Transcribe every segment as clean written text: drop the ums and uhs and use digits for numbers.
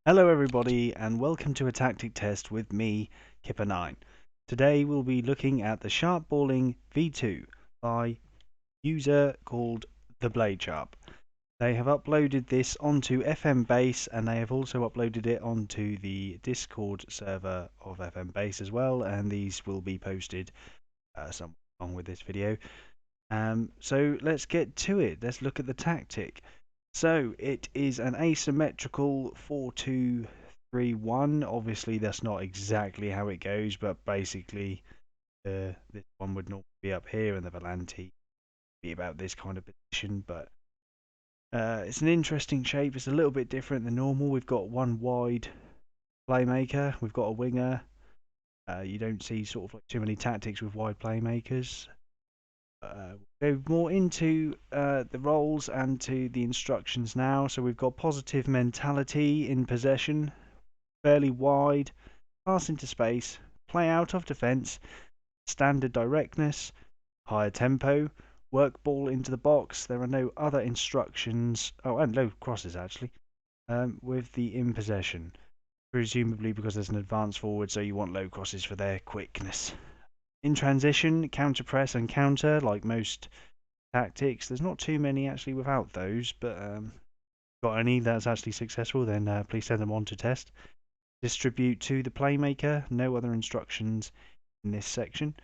Hello everybody and welcome to a tactic test with me, Kippa9. Today we'll be looking at the Sharp Balling V2 by user called The Blade Sharp. They have uploaded this onto FM Base and they have also uploaded it onto the Discord server of FM Base as well, and these will be posted somewhere along with this video. So let's get to it. Let's look at the tactic. So it is an asymmetrical 4-2-3-1. Obviously, that's not exactly how it goes, but basically, this one would normally be up here, and the Volante be about this kind of position. But it's an interesting shape. It's a little bit different than normal. We've got one wide playmaker. We've got a winger. You don't see sort of like too many tactics with wide playmakers. Go more into the roles and to the instructions now. So we've got positive mentality in possession, fairly wide, pass into space, play out of defence, standard directness, higher tempo, work ball into the box. There are no other instructions. Oh, and low crosses actually, with the in possession. Presumably because there's an advance forward, so you want low crosses for their quickness. In transition, counter press and counter, like most tactics. There's not too many actually without those, but got any that's actually successful, then please send them on to test. Distribute to the playmaker. No other instructions in this section.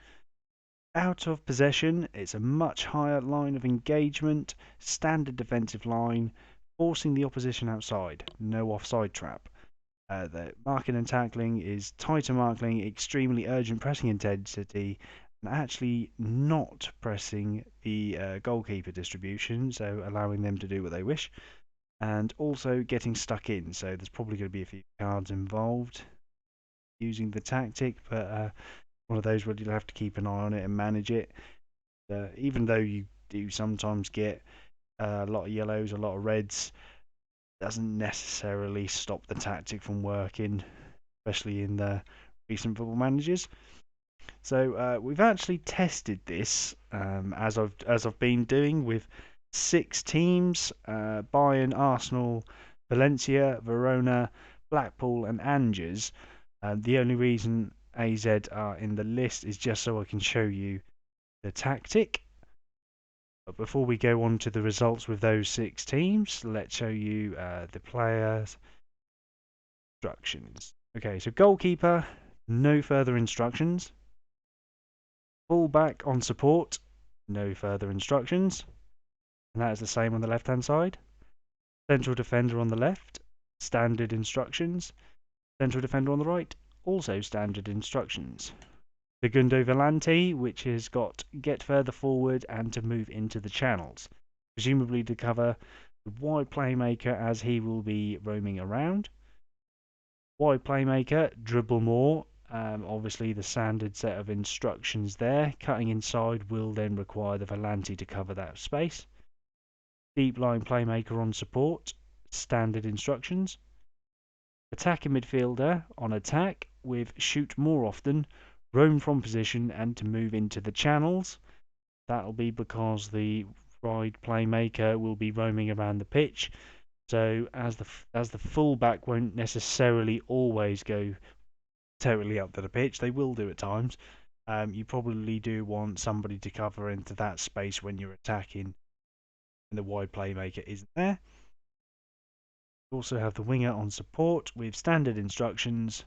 Out of possession, it's a much higher line of engagement, standard defensive line, forcing the opposition outside. No offside trap. The marking and tackling is tighter marking, extremely urgent pressing intensity, and actually not pressing the goalkeeper distribution, so allowing them to do what they wish, and also getting stuck in. So there's probably going to be a few cards involved using the tactic, but one of those where you'll have to keep an eye on it and manage it. Even though you do sometimes get a lot of yellows, a lot of reds, doesn't necessarily stop the tactic from working, especially in the recent football managers. So we've actually tested this as I've been doing with 6 teams: Bayern, Arsenal, Valencia, Verona, Blackpool, and Angers. The only reason AZ are in the list is just so I can show you the tactic. But before we go on to the results with those 6 teams, let's show you the players' instructions. Okay, so goalkeeper, no further instructions. Fullback on support, no further instructions. And that is the same on the left-hand side. Central defender on the left, standard instructions. Central defender on the right, also standard instructions. Segundo Volante, which has got get further forward and to move into the channels, presumably to cover the wide playmaker as he will be roaming around. Wide playmaker, dribble more. Obviously the standard set of instructions there. Cutting inside will then require the Volante to cover that space. Deep line playmaker on support, standard instructions. Attacking midfielder on attack with shoot more often, roam from position and to move into the channels. That'll be because the wide playmaker will be roaming around the pitch. So as the fullback won't necessarily always go totally up to the pitch, they will do at times. You probably do want somebody to cover into that space when you're attacking and the wide playmaker isn't there. You also have the winger on support with standard instructions.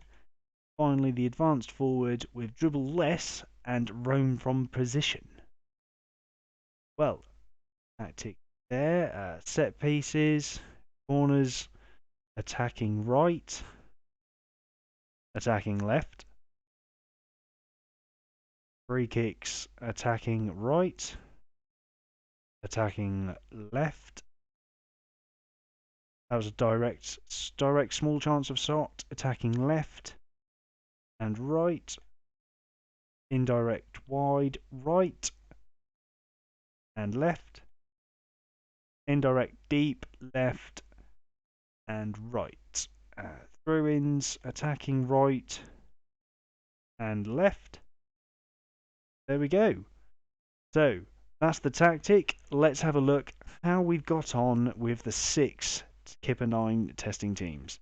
Finally, the advanced forward with dribble less and roam from position. Well, tactic there. Set pieces, corners, attacking right, attacking left. Free kicks, attacking right, attacking left. That was a direct small chance of shot, attacking left and right. Indirect wide right and left. Indirect deep left and right. Throw-ins, attacking right and left. There we go. So that's the tactic. Let's have a look how we've got on with the 6 Kippa 9 testing teams.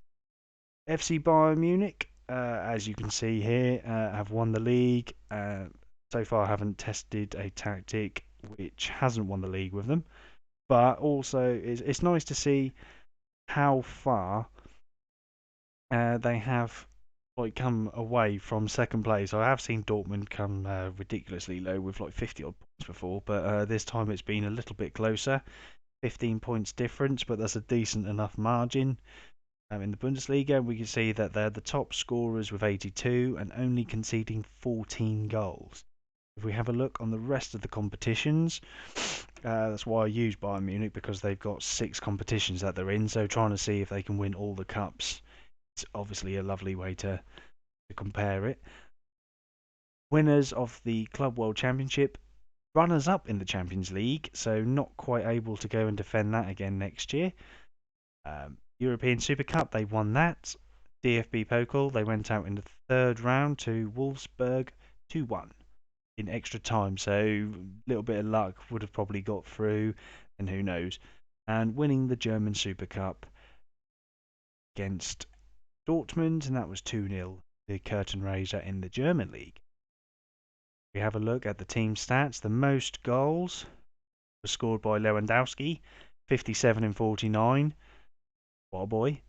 FC Bayern Munich, as you can see here, have won the league. So far, haven't tested a tactic which hasn't won the league with them. But also, it's nice to see how far they have like come away from second place. I have seen Dortmund come ridiculously low with like 50 odd points before, but this time it's been a little bit closer. 15 points difference, but that's a decent enough margin. In the Bundesliga, we can see that they're the top scorers with 82 and only conceding 14 goals. If we have a look on the rest of the competitions, that's why I use Bayern Munich, because they've got 6 competitions that they're in, so trying to see if they can win all the cups. It's obviously a lovely way to compare it. Winners of the Club World Championship, runners up in the Champions League, so not quite able to go and defend that again next year. European Super Cup, they won that. DFB Pokal, they went out in the third round to Wolfsburg 2-1 in extra time, so a little bit of luck would have probably got through, and who knows. And winning the German Super Cup against Dortmund, and that was 2-0, the curtain raiser in the German league. We have a look at the team stats. The most goals were scored by Lewandowski, 57 in 49. What a boy.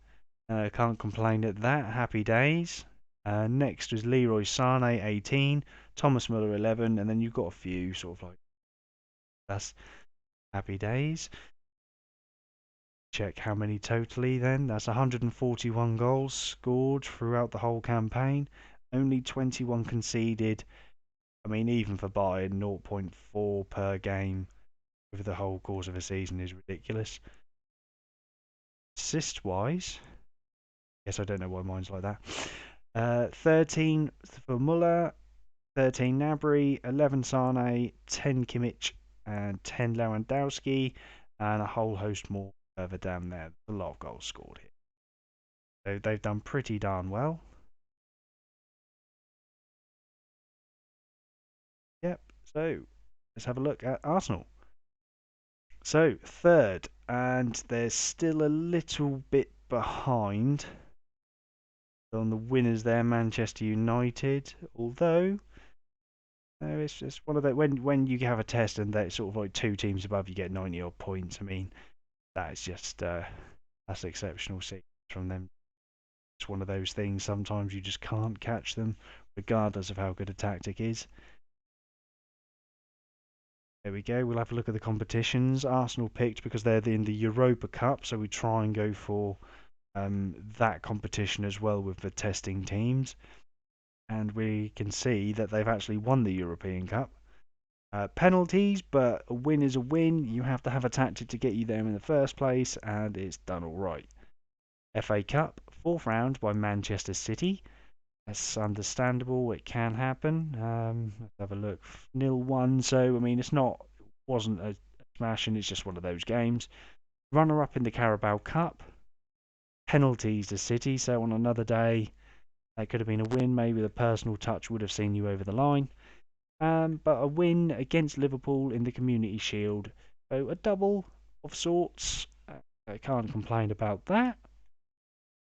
Can't complain at that. Happy days. Next was Leroy Sané, 18. Thomas Muller, 11. And then you've got a few sort of like, that's happy days. Check how many totally then. That's 141 goals scored throughout the whole campaign. Only 21 conceded. I mean, even for Bayern, 0.4 per game over the whole course of a season is ridiculous. Assist-wise, yes, I don't know why mine's like that. 13 for Muller, 13 Gnabry, 11 Sane, 10 Kimmich, and 10 Lewandowski, and a whole host more further down there. A lot of goals scored here. So they've done pretty darn well. Yep, so let's have a look at Arsenal. So, third, and they're still a little bit behind on the winners there, Manchester United. Although, it's just one of the when you have a test and they're sort of like 2 teams above, you get 90 odd points. I mean, that is just that's exceptional from them. It's one of those things. Sometimes you just can't catch them, regardless of how good a tactic is. There we go. We'll have a look at the competitions. Arsenal picked because they're in the Europa Cup, so we try and go for that competition as well with the testing teams. And we can see that they've actually won the European Cup. Penalties, but a win is a win. You have to have a tactic to get you there in the first place, and it's done all right. FA Cup, 4th round by Manchester City. That's understandable. It can happen. Let's have a look. 0-1. So I mean, wasn't a smash, and it's just one of those games. Runner-up in the Carabao Cup. Penalties to City. So on another day, that could have been a win. Maybe the personal touch would have seen you over the line. But a win against Liverpool in the Community Shield. So a double of sorts. I can't complain about that.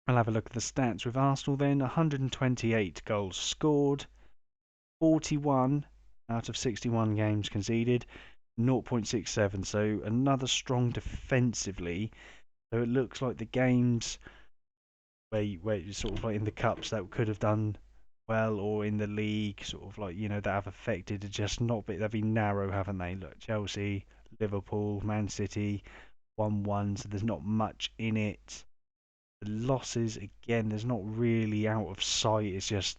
I'll have a look at the stats with Arsenal then. 128 goals scored, 41 out of 61 games conceded, 0.67. So another strong defensively. So it looks like the games where you're sort of like in the cups that could have done well, or in the league, sort of like, that have affected, are just not bit. They've been narrow, haven't they? Look, Chelsea, Liverpool, Man City, 1-1. So there's not much in it. The losses, again, there's not really out of sight. It's just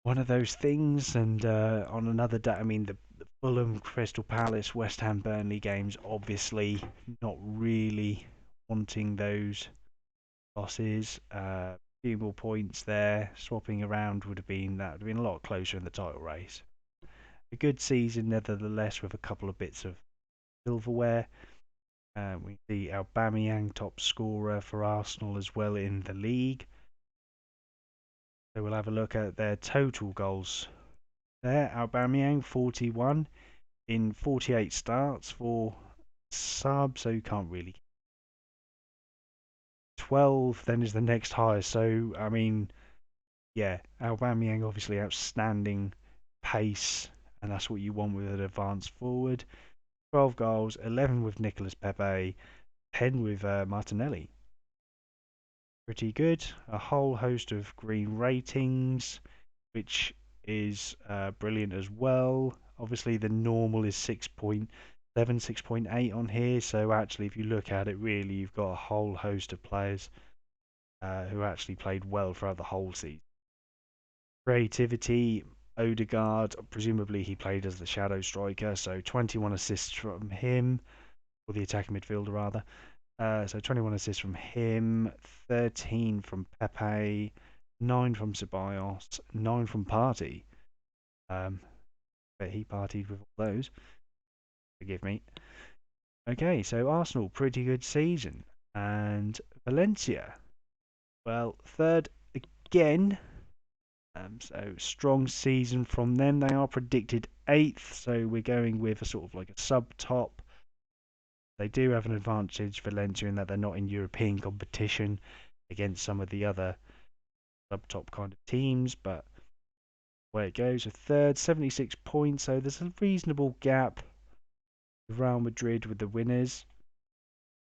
one of those things. And on another day, I mean, the Fulham, Crystal Palace, West Ham, Burnley games, obviously not really wanting those losses. Few more points there. Swapping around would have been a lot closer in the title race. A good season, nevertheless, with a couple of bits of silverware. We see Aubameyang top scorer for Arsenal as well in the league. So we'll have a look at their total goals. There, Aubameyang 41 in 48 starts for sub, so you can't really. 12 then is the next highest. So, I mean, yeah, Aubameyang obviously outstanding pace, and that's what you want with an advanced forward. 12 goals, 11 with Nicolas Pepe, 10 with Martinelli. Pretty good. A whole host of green ratings, which is brilliant as well. Obviously, the normal is 6.7, 6.8 on here. So actually, if you look at it, really, you've got a whole host of players who actually played well throughout the whole season. Creativity, Odegaard, presumably he played as the shadow striker, so 21 assists from him, or the attacking midfielder rather. So 21 assists from him, 13 from Pepe, 9 from Ceballos, 9 from Partey. But he partied with all those. Forgive me. Okay, so Arsenal, pretty good season. And Valencia, well, third again. So strong season from them. They are predicted 8th, so we're going with a sort of like a sub-top. They do have an advantage, Valencia, in that they're not in European competition against some of the other sub-top kind of teams, but where it goes, a third, 76 points, so there's a reasonable gap with Real Madrid with the winners,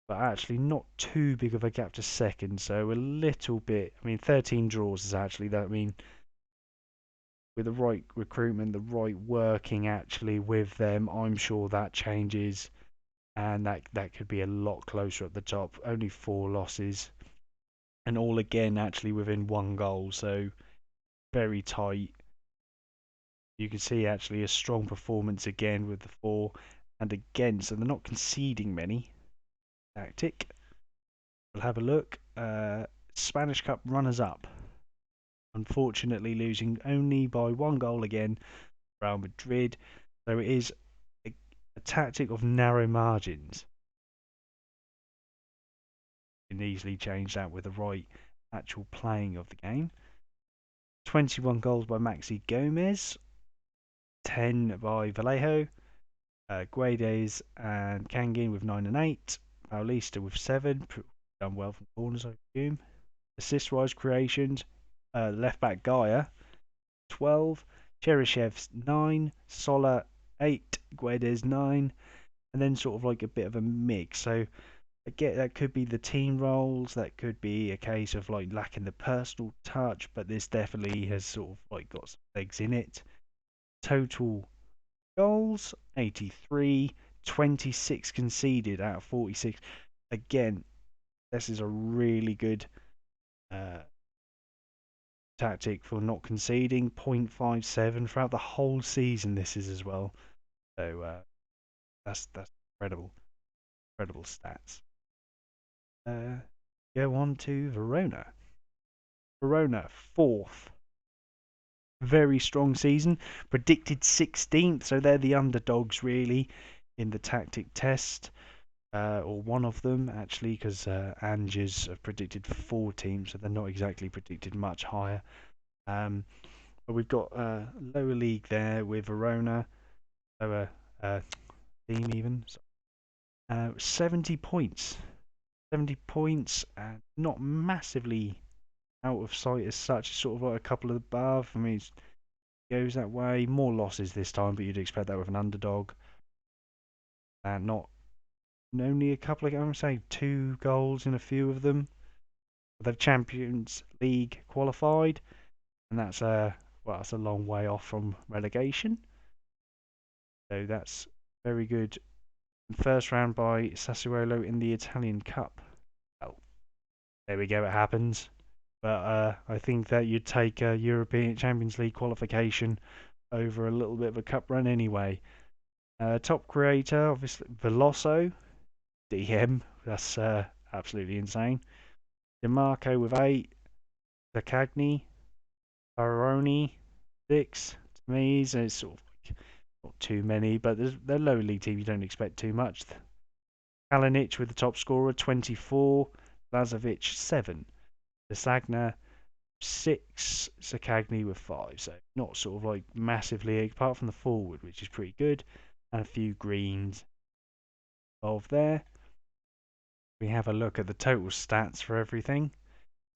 but actually not too big of a gap to second, so a little bit, I mean, 13 draws is actually that, I mean, with the right recruitment, the right working actually with them, I'm sure that changes, and that could be a lot closer at the top. Only 4 losses, and all again actually within 1 goal, so very tight. You can see actually a strong performance again with the 4 and again, so they're not conceding many. Tactic. We'll have a look. Spanish Cup runners-up. Unfortunately, losing only by 1 goal again, Real Madrid. So it is a tactic of narrow margins. You can easily change that with the right actual playing of the game. 21 goals by Maxi Gomez, 10 by Vallejo, Guedes and Kangin with 9 and 8, Paulista with 7, done well from corners I assume. Assist-wise creations, left back Gaia 12, Cherishev's 9, Sola 8, Guedes 9, and then sort of like a bit of a mix. So again, that could be the team roles, that could be a case of like lacking the personal touch, but this definitely has sort of like got some legs in it. Total goals 83, 26 conceded out of 46. Again, this is a really good tactic for not conceding. 0.57 throughout the whole season. This is as well. So that's incredible stats. Go on to Verona. Verona 4th. Very strong season. Predicted 16th, so they're the underdogs really in the tactic test. Or one of them actually, because Angers have predicted 4 teams, so they're not exactly predicted much higher. But we've got lower league there with Verona, lower team even. 70 points. 70 points, and not massively out of sight as such. It's sort of like a couple of above. I mean, it goes that way. More losses this time, but you'd expect that with an underdog. And not only a couple of, I'm saying 2 goals in a few of them. They've Champions League qualified, and that's that's a long way off from relegation. So that's very good. First round by Sassuolo in the Italian Cup. Well, there we go. It happens. But I think that you'd take a European Champions League qualification over a little bit of a cup run anyway. Top creator, obviously, Veloso, DM. That's absolutely insane. DeMarco with 8. Zacagni, Baroni, 6. To me, so it's sort of like not too many, but they're low league team. You don't expect too much. Kalinic with the top scorer, 24. Lazovic, 7. Desagna, 6. Zacagni with 5. So not sort of like massively, apart from the forward, which is pretty good, and a few greens of there. we have a look at the total stats for everything.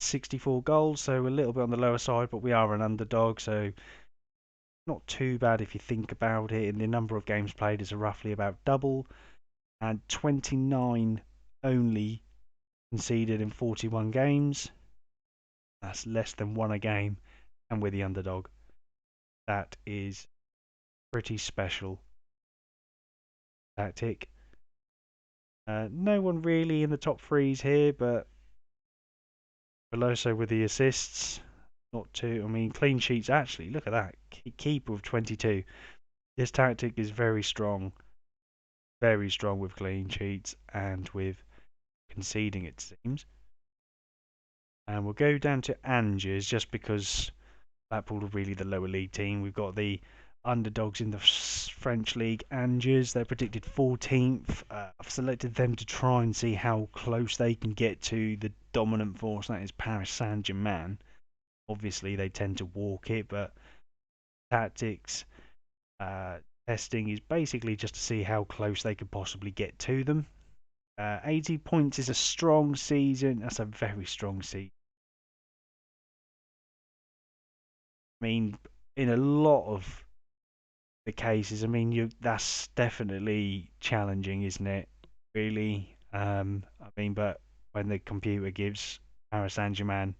64 goals, so a little bit on the lower side, but we are an underdog, so not too bad if you think about it. And the number of games played is roughly about double, and 29 only conceded in 41 games. That's less than one a game, and we're the underdog. That is pretty special tactic. No one really in the top threes here, but Veloso with the assists. Not too. I mean, clean sheets. Actually, look at that. Keeper with 22. This tactic is very strong. Very strong with clean sheets and with conceding, it seems. And we'll go down to Angers just because Blackpool are really the lower league team. We've got the underdogs in the French league, Angers. They're predicted 14th. I've selected them to try and see how close they can get to the dominant force, that is Paris Saint-Germain. Obviously, they tend to walk it, but tactics testing is basically just to see how close they could possibly get to them. 80 points is a strong season. That's a very strong season. I mean, in a lot of the cases, I mean, that's definitely challenging, isn't it? Really. I mean, but when the computer gives Paris Saint-Germain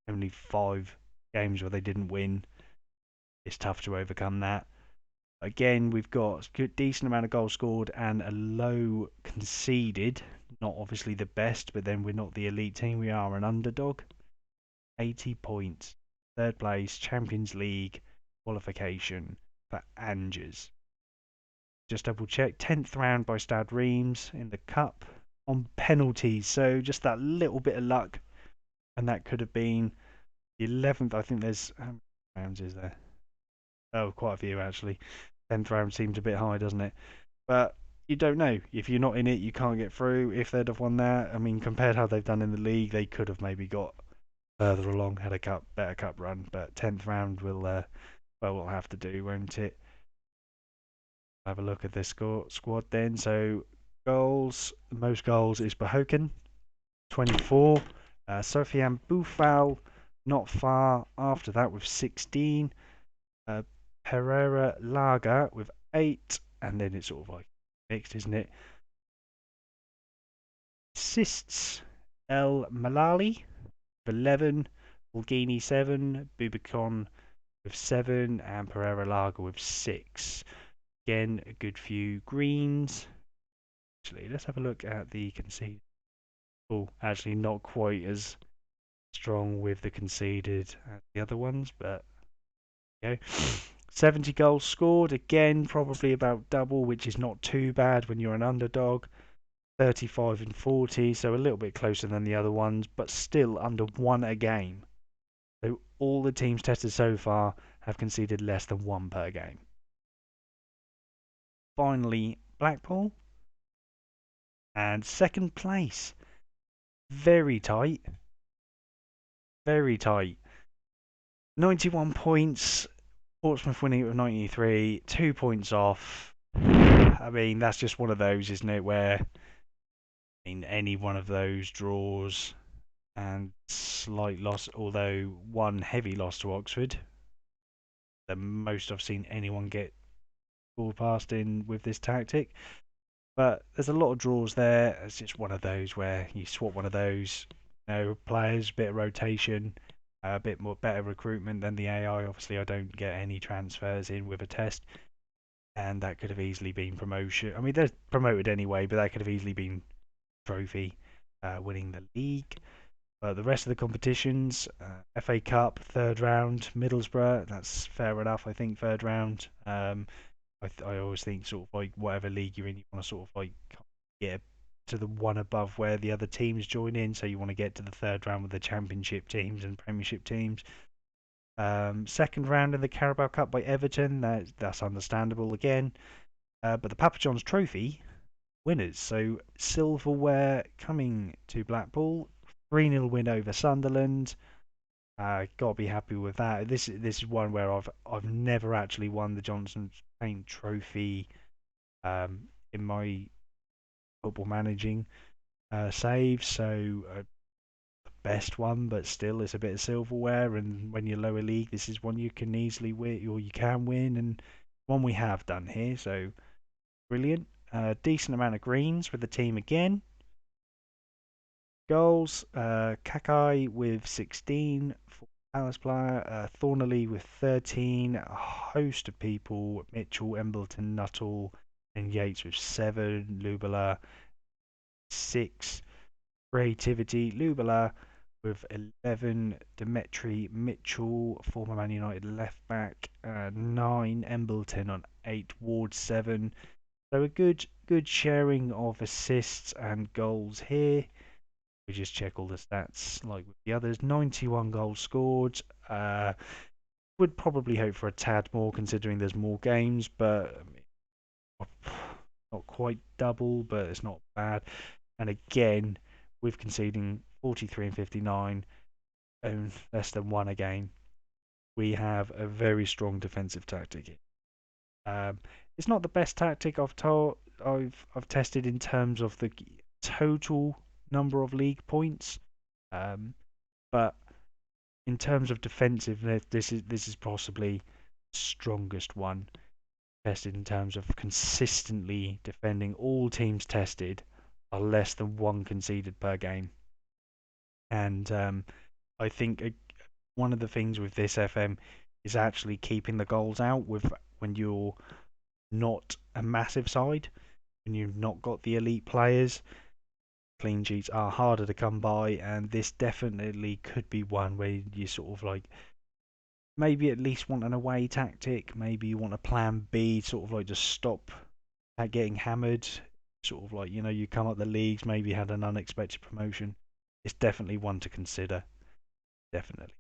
only 5 games where they didn't win, it's tough to overcome that. Again, we've got a decent amount of goals scored and a low conceded. Not obviously the best, but then we're not the elite team. We are an underdog. 80 points. Third place, Champions League qualification for Angers. Just double check. 10th round by Stade Reims in the cup on penalties. So just that little bit of luck. And that could have been the 11th. I think there's. How many rounds is there? Oh, quite a few actually. 10th round seems a bit high, doesn't it? But you don't know. If you're not in it, you can't get through. If they'd have won that, I mean, compared how they've done in the league, they could have maybe got further along, had a better cup run. But 10th round will, we'll have to do, won't it? Have a look at this squad then. So goals, most goals is Bahoken, 24. Sofiane Boufal, not far after that with 16. Pereira Laga with 8, and then it's sort of like mixed, isn't it? Assists, El Malali with 11, Bulgini 7, Bubicon with 7, and Pereira Laga with 6. Again, a good few greens. Actually, let's have a look at the conceded. Oh, actually not quite as strong with the conceded as the other ones, but okay. 70 goals scored, again, probably about double, which is not too bad when you're an underdog. 35 and 40, so a little bit closer than the other ones, but still under 1 a game. So all the teams tested so far have conceded less than 1 per game. Finally, Blackpool. And second place. Very tight. Very tight. 91 points. Portsmouth winning it with 93. 2 points off. I mean, that's just one of those, isn't it? Where, I mean, any one of those draws and slight loss, although one heavy loss to Oxford. The most I've seen anyone get scored past in with this tactic. But there's a lot of draws there. It's just one of those where you swap one of those, players, bit of rotation, a bit more better recruitment than the AI. Obviously, I don't get any transfers in with a test, and that could have easily been promotion. I mean, they're promoted anyway, but that could have easily been trophy, winning the league. The rest of the competitions, FA Cup, third round, Middlesbrough, that's fair enough, I think, third round. I always think sort of like whatever league you're in, you want to sort of like get to the one above where the other teams join in. So you want to get to the third round with the championship teams and premiership teams. Second round in the Carabao Cup by Everton, that's understandable again. But the Papa John's Trophy winners. So silverware coming to Blackpool. 3-0 win over Sunderland. Gotta be happy with that. This is one where I've never actually won the Johnson Paint Trophy in my football managing. saves, so best one, but still it's a bit of silverware. And when you're lower league, this is one you can easily win, or you can win, and one we have done here. So brilliant. Decent amount of greens with the team again. Goals, Kakai with 16 for Palace player, Thornley with 13, a host of people, Mitchell, Embleton, Nuttall, and Yates with 7, Lubala 6, Creativity, Lubala with 11, Demetri Mitchell, former Man United left back, 9, Embleton on 8, Ward 7. So a good sharing of assists and goals here. We just check all the stats like with the others. 91 goals scored. Would probably hope for a tad more considering there's more games, but not quite double, but it's not bad. And again, with conceding 43 and 59, and less than one a game, we have a very strong defensive tactic. It's not the best tactic I've tested in terms of the total number of league points, but in terms of defensiveness, this is possibly the strongest one tested in terms of consistently defending. All teams tested are less than one conceded per game, and I think one of the things with this FM is actually keeping the goals out with when you're not a massive side, when you've not got the elite players. Clean sheets are harder to come by, and this definitely could be one where you sort of like maybe at least want an away tactic. Maybe you want a plan B, sort of like just stop at getting hammered. Sort of like, you come up the leagues, maybe had an unexpected promotion. It's definitely one to consider. Definitely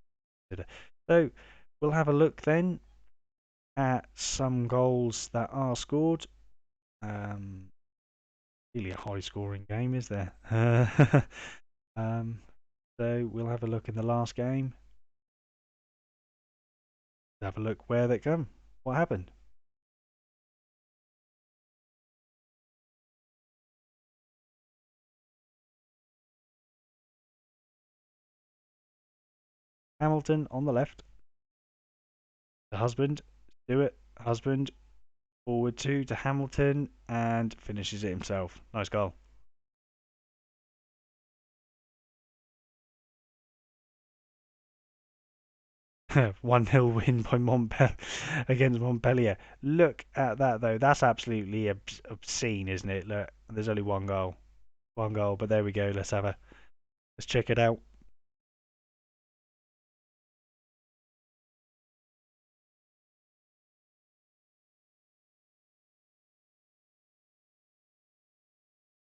consider. So we'll have a look then at some goals that are scored. Really a high scoring game, is there? um, so we'll have a look in the last game. Have a look where they come. What happened? Hamilton on the left. The husband. Do it. Husband. Forward two to Hamilton and finishes it himself. Nice goal. 1-0 win by Montpellier against Montpellier. Look at that though. That's absolutely obscene, isn't it? Look, there's only one goal. One goal, but there we go. Let's check it out.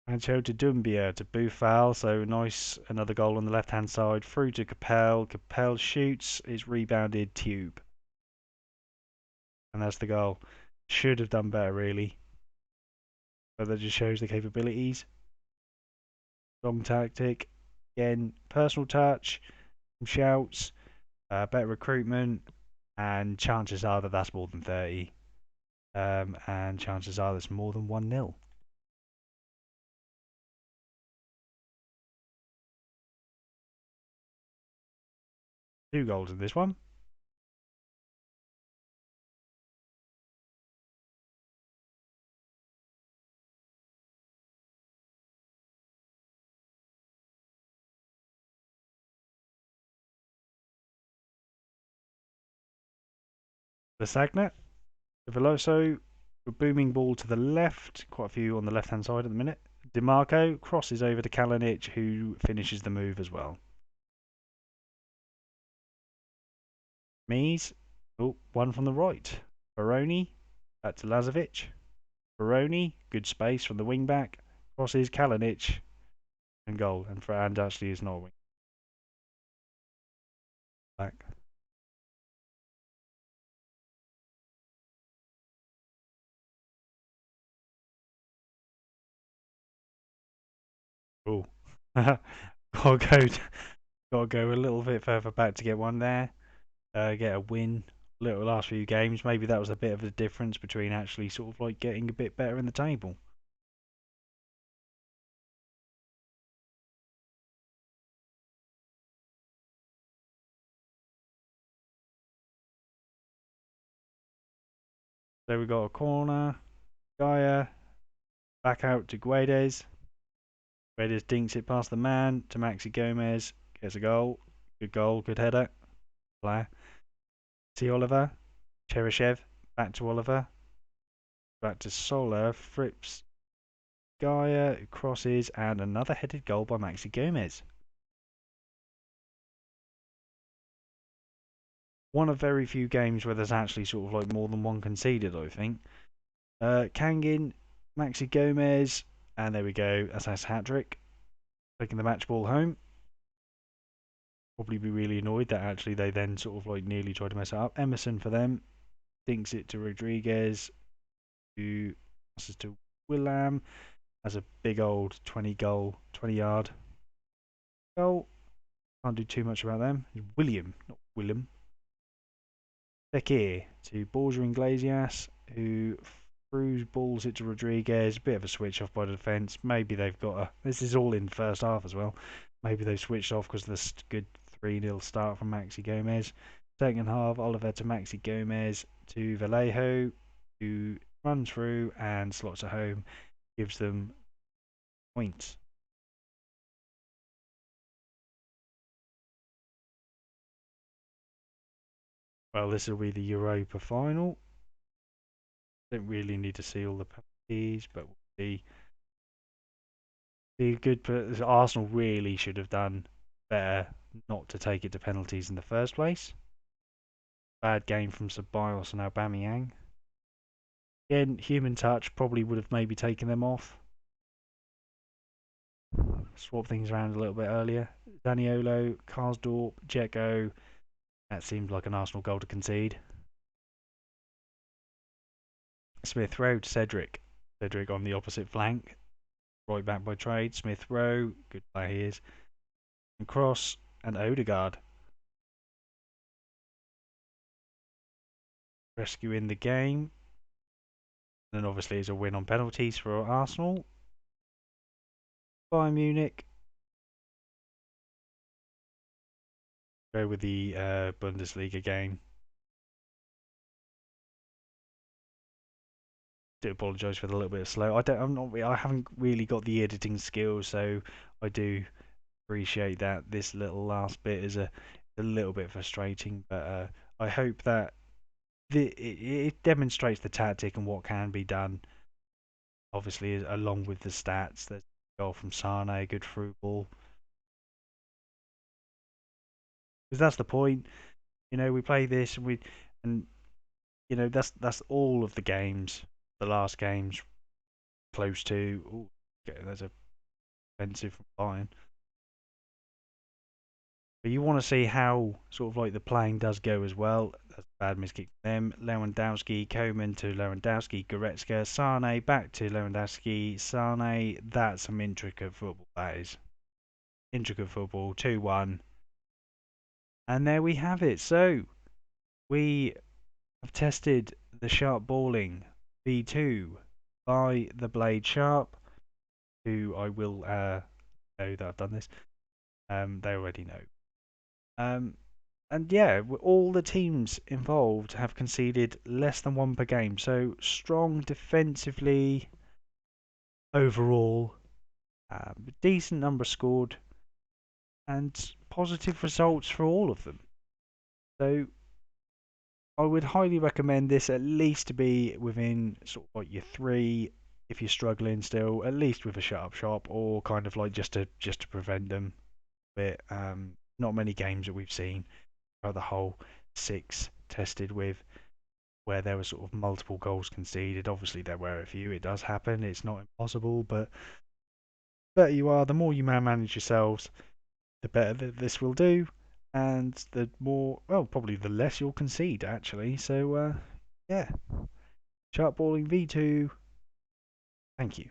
Ancho to Dumbia to Boufal, so nice. Another goal on the left hand side. Through to Capel. Capel shoots, is rebounded. Tube. And that's the goal. Should have done better, really. But that just shows the capabilities. Strong tactic. Again, personal touch, shouts, better recruitment, and chances are that that's more than 30. And chances are that's more than 1-0. Two goals in this one. Lasagna, Veloso, a booming ball to the left. Quite a few on the left hand side at the minute. DeMarco crosses over to Kalinic, who finishes the move as well. Mies, oh, one from the right. Baroni, back to Lazovic. Baroni, good space from the wing back. Crosses Kalinic, and goal. And actually is not a wing back. Oh, gotta go, gotta go a little bit further back to get one there. Get a win. Little last few games, maybe that was a bit of a difference between actually sort of like getting a bit better in the table. So we got a corner. Gaia back out to Guedes. Guedes dinks it past the man to Maxi Gomez. Gets a goal. Good goal. Good header. Player. See Oliver. Cheryshev. Back to Oliver. Back to Soler. Frips. Gaia crosses and another headed goal by Maxi Gomez. One of very few games where there's actually sort of like more than one conceded, I think. Kangin, Maxi Gomez, and there we go. That's a hat-trick. Taking the match ball home. Probably be really annoyed that actually they then sort of like nearly tried to mess it up. Emerson for them. Dinks it to Rodriguez. Who passes to Willam. Has a big old 20-yard goal. Can't do too much about them. William, not Willem. Fekir to Borja Iglesias, who throws balls it to Rodriguez. Bit of a switch off by the defence. Maybe they've got a. This is all in the first half as well. Maybe they've switched off because of this good 3-0 start from Maxi Gomez. Second half, Oliver to Maxi Gomez to Vallejo, who runs through and slots it home. Gives them points. Well, this will be the Europa final. Don't really need to see all the penalties, but we'll see. Be good, but Arsenal really should have done better not to take it to penalties in the first place. Bad game from Ceballos and Aubameyang. Again, human touch probably would have maybe taken them off. Swap things around a little bit earlier. Zaniolo, Karsdorp, Dzeko. That seemed like an Arsenal goal to concede. Smith Rowe to Cedric. Cedric on the opposite flank. Right back by trade. Smith Rowe. Good player he is. And Cross and Odegaard. Rescuing the game. And obviously it's a win on penalties for Arsenal. Bayern Munich. Go with the Bundesliga game. Do apologise for the little bit of slow. I haven't really got the editing skills, so I do appreciate that. This little last bit is a little bit frustrating, but I hope that it demonstrates the tactic and what can be done. Obviously, along with the stats, there's a goal from Sane, a good through ball. Because that's the point. You know, we play this and you know that's all of the games. The last games close to. Ooh, okay, there's a offensive from Bayern. But you want to see how sort of like the playing does go as well. That's a bad miskick for them. Lewandowski, Coman to Lewandowski, Goretzka, Sane back to Lewandowski, Sane. That's some intricate football. That is intricate football. 2-1, and there we have it. So we have tested the sharp balling V2 by the Blade Sharp, who I will know that I've done this. They already know. And yeah, all the teams involved have conceded less than one per game. So strong defensively overall, decent number scored, and positive results for all of them. So I would highly recommend this at least to be within sort of like your 3. If you're struggling still, at least with a shut-up shop, or kind of like just to prevent them. But not many games that we've seen throughout the whole 6 tested with where there were sort of multiple goals conceded. Obviously there were a few. It does happen. It's not impossible, but better you are, the more you manage yourselves, the better this will do, and the more, well, probably the less you'll concede actually. So yeah, sharp balling V2. Thank you.